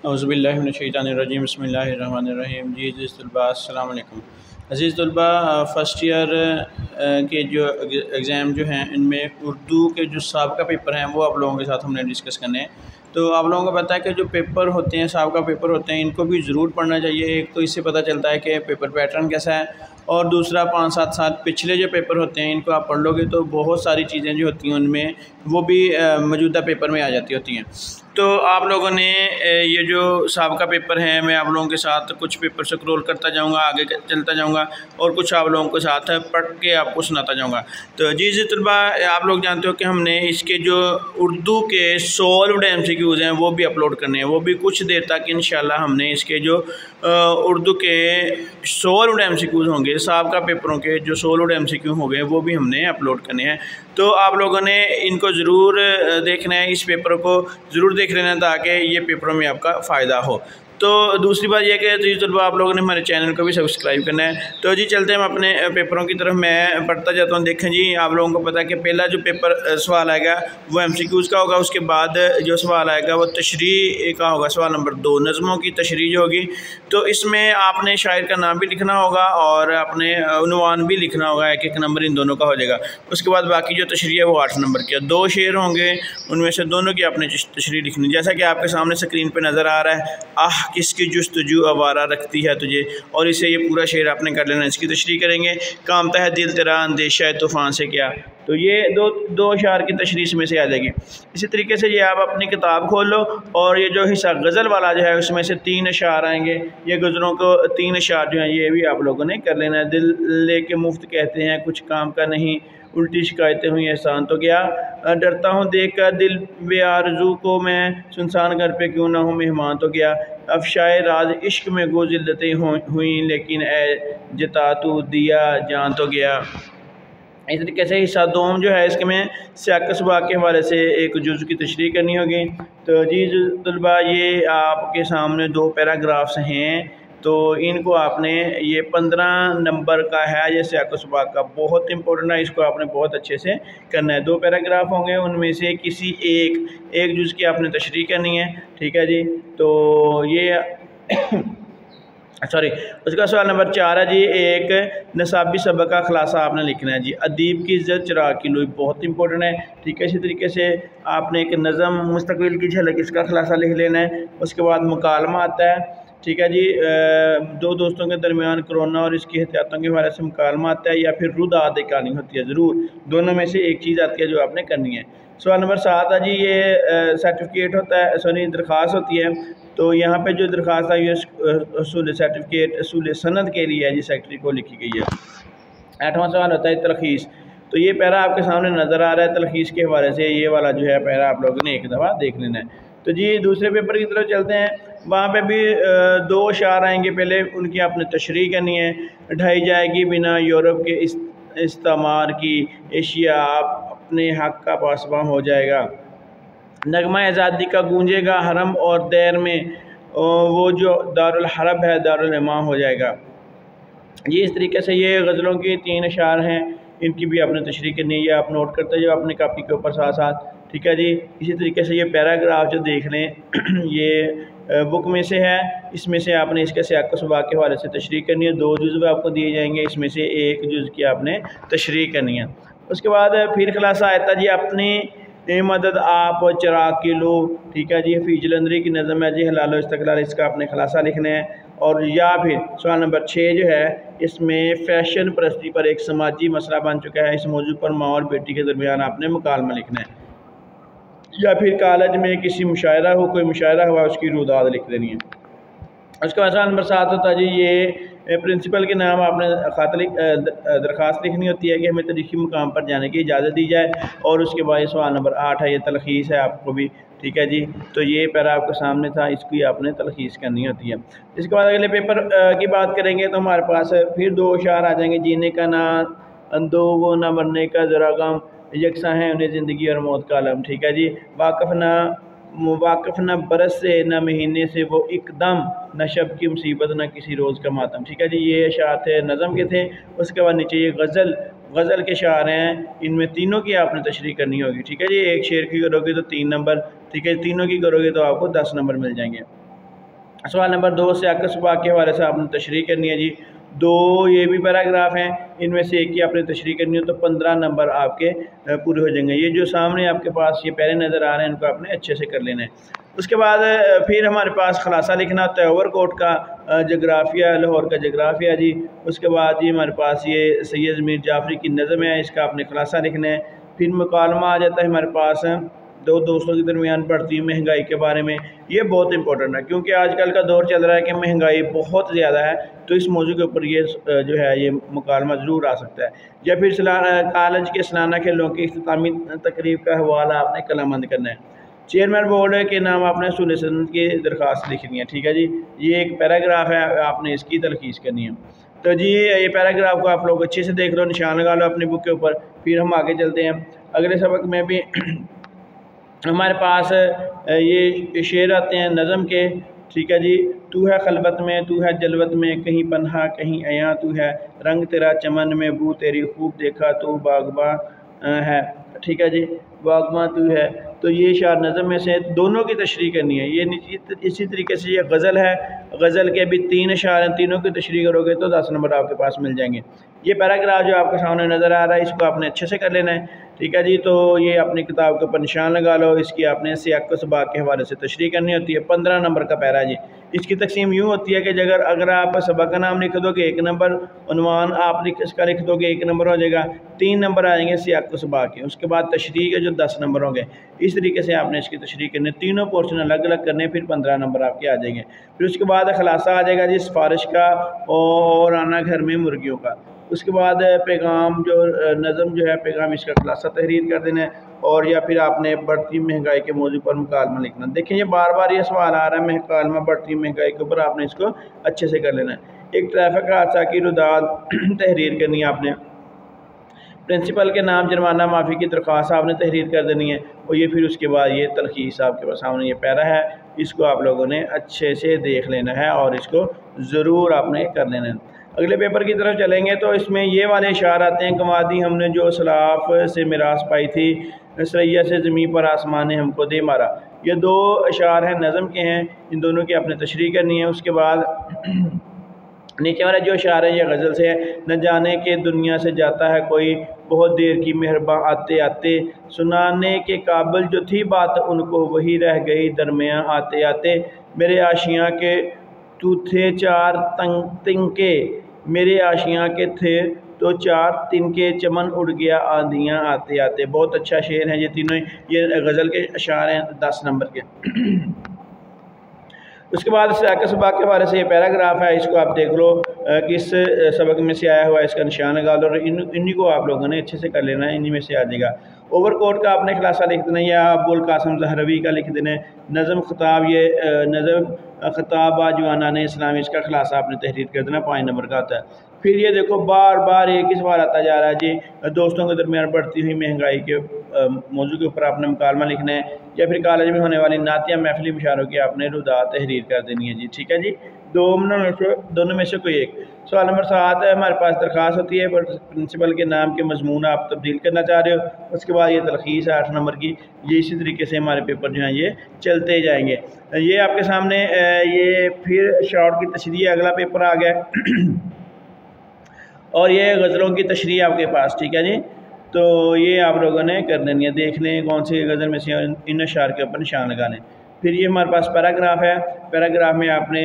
औज़ुबिल्लाहि मिनश्शैतानिर्रजीम बिस्मिल्लाहिर्रहमानिर्रहीम। जी अज़ीज़ तलबा अस्सलाम वालेकुम। अज़ीज़ तलबा, फ़र्स्ट ईयर के जो एग्ज़ाम जो हैं इनमें उर्दू के जो साबिक़ा पेपर हैं वो आप लोगों के साथ हमने डिस्कस करने हैं। तो आप लोगों को पता है कि जो पेपर होते हैं, साबिक़ा पेपर होते हैं, इनको भी ज़रूर पढ़ना चाहिए। एक तो इससे पता चलता है कि पेपर पैटर्न कैसा है, और दूसरा 5-7 साल पिछले जो पेपर होते हैं इनको आप पढ़ लोगे तो बहुत सारी चीज़ें जो होती हैं उनमें वो भी मौजूदा पेपर में आ जाती होती हैं। तो आप लोगों ने ये जो साबिक़ा पेपर हैं, मैं आप लोगों के साथ कुछ पेपर स्क्रॉल करता जाऊंगा, आगे चलता जाऊंगा और कुछ आप लोगों के साथ पढ़ के आपको सुनाता जाऊंगा। तो जी तलबा, आप लोग जानते हो कि हमने इसके जो उर्दू के सॉल्व्ड MCQs हैं वो भी अपलोड करने हैं। वो भी कुछ देर तक इंशाल्लाह हमने इसके जो उर्दू के सॉल्व्ड MCQs होंगे, साबिक़ा पेपरों के जो सॉल्व्ड MCQ हो गए वो भी हमने अपलोड करने हैं। तो आप लोगों ने इनको ज़रूर देखना है, इस पेपर को ज़रूर देख लेना ताकि ये पेपरों में आपका फ़ायदा हो। तो दूसरी बात यह कि जी तलबा, आप लोगों ने हमारे चैनल को भी सब्सक्राइब करना है। तो जी चलते हैं हम अपने पेपरों की तरफ। मैं पढ़ता जाता हूँ। देखें जी, आप लोगों को पता है कि पहला जो पेपर सवाल आएगा वो MCQs का होगा। उसके बाद जो सवाल आएगा वो तशरीह का होगा। सवाल नंबर 2 नज़मों की तशरीह जो होगी, तो इसमें आपने शायर का नाम भी लिखना होगा और अपने उन्वान भी लिखना होगा। एक एक नंबर इन दोनों का हो जाएगा। उसके बाद बाकी जो तशरीह है वो 8 नंबर की है। 2 शेर होंगे, उनमें से दोनों की आपने तशरीह लिखनी, जैसा कि आपके सामने स्क्रीन पर नज़र आ रहा है। आह किसकी जुस्तजू आवारा रखती है तुझे, और इसे ये पूरा शेर आपने कर लेना। इसकी तशरीह करेंगे। कामता है दिल तेरा अंदेशा है तूफ़ान से क्या, तो ये दो अशार की तशरीह में से आ जाएगी। इसी तरीके से ये आप अपनी किताब खोल लो और ये जो हिस्सा गज़ल वाला जो है उसमें से 3 अशार आएंगे। ये गज़लों को 3 अशार जो हैं ये भी आप लोगों ने कर लेना है। दिल लेके मुफ्त कहते हैं कुछ काम का नहीं, उल्टी शिकायतें हुई एहसान तो क्या, डरता हूँ देख कर दिल बेआरज़ू को मैं, सुनसान घर पे क्यों ना हूँ मेहमान तो क्या, अफशाए राज इश्क में गो जिल्लतें हुई लेकिन ए जता तू दिया जान तो गया। इस तरीके से हिस्सा 2 जो है इसके में सियाक़ सबाक़ के हवाले से एक जुज़ की तशरीह करनी होगी। तो जी तलबा, ये आपके सामने 2 पैराग्राफ्स हैं, तो इनको आपने, ये 15 नंबर का है, ये सियाक़ सबाक़ का बहुत इंपॉर्टेंट है। इसको आपने बहुत अच्छे से करना है। 2 पैराग्राफ होंगे, उनमें से किसी एक जुज़ की आपने तशरीह करनी है। ठीक है जी। तो ये सॉरी, उसका सवाल नंबर 4 है जी, एक नसाबी सबक का खुलासा आपने लिखना है जी। अदीब की इज़्ज़त चिराग की लोई, बहुत इंपॉर्टेंट है। ठीक है। इसी तरीके से आपने एक नज़म मुस्तक़बिल की झलक, इसका खुलासा लिख लेना है। उसके बाद मुकालमा आता है। ठीक है जी। 2 दोस्तों के दरमियान कोरोना और इसकी एहतियातों के हवाले से मुकालमा आता है, या फिर रुद आदे कहानी होती है। ज़रूर दोनों में से एक चीज़ आती है जो आपने करनी है। सवाल नंबर 7 है जी, ये सर्टिफिकेट होता है, सॉरी दरख्वास्त होती है। तो यहाँ पे जो दरख्वास्त है ये असूल सर्टिफिकेट असूल सनद के लिए है जी, सेक्रेटरी को लिखी गई है। 8वां सवाल होता है तलखीस। तो ये पैरा आपके सामने नज़र आ रहा है। तलखीस के हवाले से ये वाला जो है पैरा आप लोगों ने एक दफ़ा देख लेना है। तो जी दूसरे पेपर की तरफ चलते हैं। वहाँ पे भी 2 अशार आएंगे, पहले उनकी आपने तशरीह करनी है। ढाई जाएगी बिना यूरोप के इस्तेमार की एशिया, आप अपने हक़ का पासबान हो जाएगा। नगमा आज़ादी का गूंजेगा हरम और दैर में, वो जो दारुल हरब है दारुल इमाम हो जाएगा। ये इस तरीके से ये गज़लों की 3 अशार हैं, इनकी भी आपने तशरीह करनी है। ये आप नोट करते जाओ अपनी कापी के ऊपर साथ साथ। ठीक है जी। इसी तरीके से ये पैराग्राफ जो देख लें ये बुक में से है, इसमें से आपने इसके सियाक़ सबाक़ के हवाले से तशरीह करनी है। 2 जुज़ आपको दिए जाएंगे, इसमें से एक जुज़ की आपने तशरीह करनी है। उसके बाद फिर खुलासा आता जी, अपनी मदद आप चिराग की लो। ठीक है जी। हफ़ीज़ जलंधरी की नज़म है जी हलाल इस्तक़लाल, इसका आपने खुलासा लिखना है। और या फिर सवाल नंबर 6 जो है इसमें फ़ैशन परस्ती पर एक समाजी मसला बन चुका है, इस मौजू पर माँ और बेटी के दरमियान आपने मुकालमा लिखना है। या फिर कॉलेज में किसी मुशायरा हो, कोई मुशायरा हुआ, उसकी रुदाद लिख देनी है। उसके बाद सवाल नंबर 7 होता है जी, ये प्रिंसिपल के नाम आपने दरख्वास्त लिखनी होती है कि हमें तारीख़ी मुकाम पर जाने की इजाज़त दी जाए। और उसके बाद सवाल नंबर 8 है, ये तलख़ीस है आपको भी। ठीक है जी। तो ये पैरा आपके सामने था, इसकी आपने तलख़ीस करनी होती है। इसके बाद अगले पेपर की बात करेंगे तो हमारे पास फिर 2 अशार आ जाएंगे। जीने का ना अंदो वो ना मरने का ज़रा गम, यकसा है उन्हें ज़िंदगी और मौत का अलम। ठीक है जी। वाक़फ़ न बरस से न महीने से वो एकदम, न शब की मुसीबत न किसी रोज़ का मातम। ठीक है जी। ये अशार थे नज़म के थे। उसके बाद नीचे ये गज़ल के अशार हैं, इनमें तीनों की आपने तशरीह करनी होगी। ठीक है जी। एक शेर की करोगे तो 3 नंबर। ठीक है। तीनों की करोगे तो आपको 10 नंबर मिल जाएंगे। सवाल नंबर 2 से आकस बाग के हवाले से आपने तशरीह करनी है जी। 2 ये भी पैराग्राफ हैं, इनमें से एक ही आपने तशरीह करनी हो तो 15 नंबर आपके पूरे हो जाएंगे। ये जो सामने आपके पास ये पैरे नज़र आ रहे हैं इनको आपने अच्छे से कर लेना है। उसके बाद फिर हमारे पास खुलासा लिखना होता है ओवरकोट का, जोग्राफिया, लाहौर का जोग्राफिया जी। उसके बाद ये हमारे पास ये सैयद मीर जाफरी की नज़म है, इसका आपने खुलासा लिखना है। फिर मुकालमा आ जाता है हमारे पास दो दोस्तों के दरमियान बढ़ती महंगाई के बारे में। ये बहुत इंपॉर्टेंट है क्योंकि आजकल का दौर चल रहा है कि महंगाई बहुत ज़्यादा है, तो इस मौजू के ऊपर ये जो है ये मुकालमा ज़रूर आ सकता है। या फिर कॉलेज के सालाना खेलों की इख्तितामी तकरीब का हवाला आपने कलमबंद करना है। चेयरमैन बोर्ड के नाम आपने सूल सदन की दरख्वास्त लिखनी है, ठीक है जी। ये एक पैराग्राफ है, आपने इसकी तलखीस करनी है। तो जी ये पैराग्राफ को आप लोग अच्छे से देख लो, निशान लगा लो अपनी बुक के ऊपर। फिर हम आगे चलते हैं। अगले सबक में भी हमारे पास ये शेर आते हैं नज़म के, ठीक है जी। तू है खलबत में, तू है जलवत में, कहीं पन्हा कहीं अयां तू है, रंग तेरा चमन में, बू तेरी खूब देखा, तू बागबा है, ठीक है जी, बागबा तू है। तो ये शार नज़म में से दोनों की तशरीह करनी है। ये इसी तरीके से ये गज़ल है, गज़ल के भी 3 अशार हैं, तीनों की तशरीह करोगे तो 10 नंबर आपके पास मिल जाएंगे। ये पैराग्राफ जो आपके सामने नज़र आ रहा है इसको आपने अच्छे से कर लेना है, ठीक है जी। तो ये अपनी किताब के ऊपर निशान लगा लो, इसकी आपने सियाक़ व सबाक़ के हवाले से तशरीह करनी होती है। 15 नंबर का पैरा जी। इसकी तकसीम यूँ होती है कि अगर आप सबक का नाम लिख दोगे 1 नंबर, उन्वान आप इसका लिख दोगे 1 नंबर हो जाएगा, 3 नंबर आ जाएंगे सियाक़ व सबाक़ के। उसके बाद तशरीह के जो 10 नंबर होंगे, इस तरीके से आपने इसकी तशरीह करनी है। तीनों पोर्शन अलग अलग करने, फिर 15 नंबर आपके आ जाएंगे। फिर उसके बाद खुलासा आ जाएगा जी सिफारिश का और आना घर में मुर्गियों का। उसके बाद पैगाम जो नज़म जो है पैगाम, इसका खुलासा तहरीर कर देना है। और या फिर आपने बढ़ती महंगाई के मौजू पर मुकालमा लिखना। देखिए ये बार बार ये सवाल आ रहा है मुकालमा बढ़ती महंगाई के ऊपर, आपने इसको अच्छे से कर लेना है। एक ट्रैफिक हादसा की रुदाद तहरीर करनी है आपने। प्रिंसिपल के नाम जुर्माना माफ़ी की दरख्वास्त आपने तहरीर कर देनी है। और ये फिर उसके बाद ये तलखीस आपके पास सामने ये पैरा है, इसको आप लोगों ने अच्छे से देख लेना है और इसको ज़रूर आपने कर लेना है। अगले पेपर की तरफ चलेंगे तो इसमें ये वाले इशार आते हैं, कमादी हमने जो सलाफ से मिरास पाई थी, सरैया से ज़मीन पर आसमान ने हमको दे मारा। ये 2 इशार हैं, नज़म के हैं, इन दोनों की आपने तशरीह करनी है। उसके बाद नीचे वाला जो इशारा है ये गज़ल से है। न जाने के दुनिया से जाता है कोई, बहुत देर की मेहरबां आते आते, सुनाने के काबिल जो थी बात उनको वही रह गई दरमियाँ आते आते। मेरे आशियाँ के तू थे 4 तिनके, मेरे आशियाँ के थे तो 4 तिनके, चमन उड़ गया आंधियाँ आते आते। बहुत अच्छा शेर है ये तीनों, ये गज़ल के अशार हैं 10 नंबर के। उसके बाद सियाक़ सबाक़ के हवाले से ये पैराग्राफ है, इसको आप देख लो किस सबक में से आया हुआ है, इसका निशान लगा लो और इन्हीं को आप लोगों ने अच्छे से कर लेना है, इन्हीं में से आ जाएगा। ओवरकोट का आपने खुलासा लिख देना या अबुल कासिम ज़हरवी का लिख देना। नज़म ख़िताब, ये नज़म ख़िताब जवाना ने इस्लामी, इसका खुलासा आपने तहरीर कर देना, 5 नंबर का आता है। फिर ये देखो बार बार एक ही सवाल आता जा रहा है जी, दोस्तों के दरमियान बढ़ती हुई महंगाई के मौजू के ऊपर आपने मुकालमा लिखना है या फिर कॉलेज में होने वाली नातिया महफिली मुशारों की आपने रुदा तहरीर कर देनी है जी, ठीक है जी। दोनों में से कोई एक। सवाल नंबर 7 है, हमारे पास दरख्वास्त होती है प्रिंसिपल के नाम के मजमून आप तब्दील करना चाह रहे हो। उसके बाद ये तलखीस है 8 नंबर की। ये इसी तरीके से हमारे पेपर जो हैं ये चलते जाएंगे। ये आपके सामने ये फिर शॉर्ट की तशरीह, अगला पेपर आ गया और ये गज़लों की तशरीह आपके पास, ठीक है जी। तो ये आप लोगों ने कर देनी है, देख लें कौन सी गज़ल में से इन अशार के ऊपर निशान लगा लें। फिर ये हमारे पास पैराग्राफ है, पैराग्राफ में आपने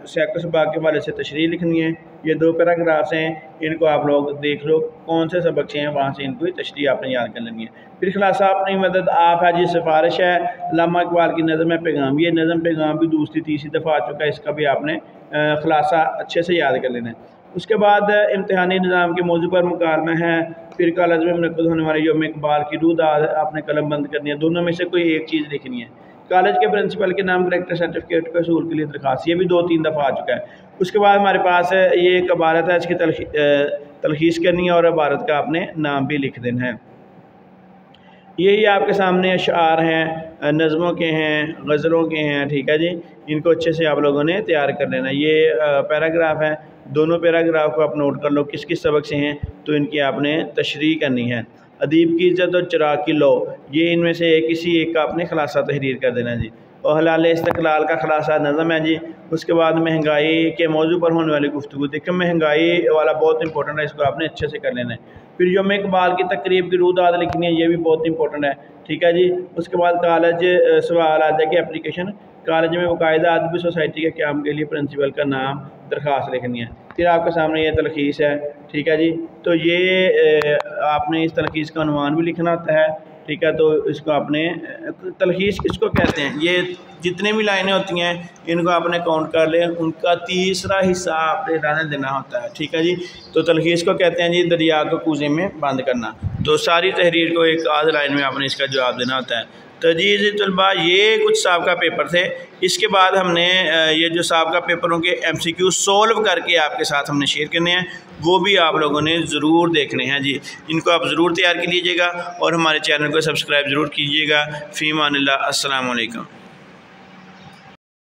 सियाक़ व सबाक़ के हवाले से तशरीह लिखनी है। ये 2 पैराग्राफ्स हैं, इनको आप लोग देख लो कौन से सबक से हैं, वहाँ से इनको तशरीह आपने याद कर लेनी है। फिर खुलासा अपनी मदद आप है जी, सिफारिश है अल्लामा इक़बाल की नज़म है पैगाम। ये नज़म पैगाम भी दूसरी तीसरी दफ़ा आ चुका है, इसका भी आपने खुलासा अच्छे से याद कर लेना है। उसके बाद इम्तिहानी निज़ाम के मौजू पर मुकालमा है। फिर कॉलेज में मुनक़्क़द होने वाले यौम इक़बाल की रुदाद आपने कलम बंद करनी है, दोनों में से कोई एक चीज़ लिखनी है। कॉलेज के प्रिंसिपल के नाम करेक्टर सर्टिफिकेट के हसूल के लिए दरख्वास्त, ये भी 2-3 दफ़ा आ चुका है। उसके बाद हमारे पास ये एक इबारत है, इसकी तलखीस करनी है और इबारत का आपने नाम भी लिख देना है। यही आपके सामने अशार हैं, नज़मों के हैं, गज़लों के हैं, ठीक है जी। इनको अच्छे से आप लोगों ने तैयार कर लेना। ये पैराग्राफ है, दोनों पैराग्राफ को आप नोट कर लो किस किस सबक से हैं, तो इनकी आपने तशरीह करनी है। अदीब की इज़्ज़त और चिराग की लो, ये इनमें से किसी एक का आपने खुलासा तहरीर कर देना जी। और हलाल इस्तक़लाल का ख़ुलासा नज़म है जी। उसके बाद महंगाई के मौजू पर होने वाली गुफ्तगू। देखिए महंगाई वाला बहुत इंपॉर्टेंट है, इसको आपने अच्छे से कर लेना है। फिर यौम इक़बाल की तकरीब की रूदात लिखनी है, ये भी बहुत इंपॉर्टेंट है, ठीक है जी। उसके बाद कॉलेज सवाल आ जाएगी एप्लीकेशन, कॉलेज में बाकायदा अदबी सोसाइटी के क़याम के लिए प्रिंसिपल का नाम दरख्वास्त लिखनी है। फिर आपके सामने ये तलखीस है, ठीक है जी। तो ये आपने इस तलखीस का अनुमान भी लिखना होता है, ठीक है। तो इसको आपने तलखीस किसको कहते हैं, ये जितने भी लाइनें होती हैं इनको आपने काउंट कर लें, उनका तीसरा हिस्सा आपने डालने देना होता है, ठीक है जी। तो तलखीस को कहते हैं जी दरिया को कूजे में बंद करना। तो सारी तहरीर को एक आध लाइन में आपने इसका जवाब देना होता है। तो जी तलबा ये कुछ साहब पेपर थे। इसके बाद हमने ये जो साहब पेपरों के MCQ सोल्व करके आपके साथ हमने शेयर करने हैं, वो भी आप लोगों ने ज़रूर देखने हैं जी। इनको आप ज़रूर तैयार कीजिएगा और हमारे चैनल को सब्सक्राइब ज़रूर कीजिएगा। फ़ी अमानिल्लाह, अस्सलामु अलैकुम।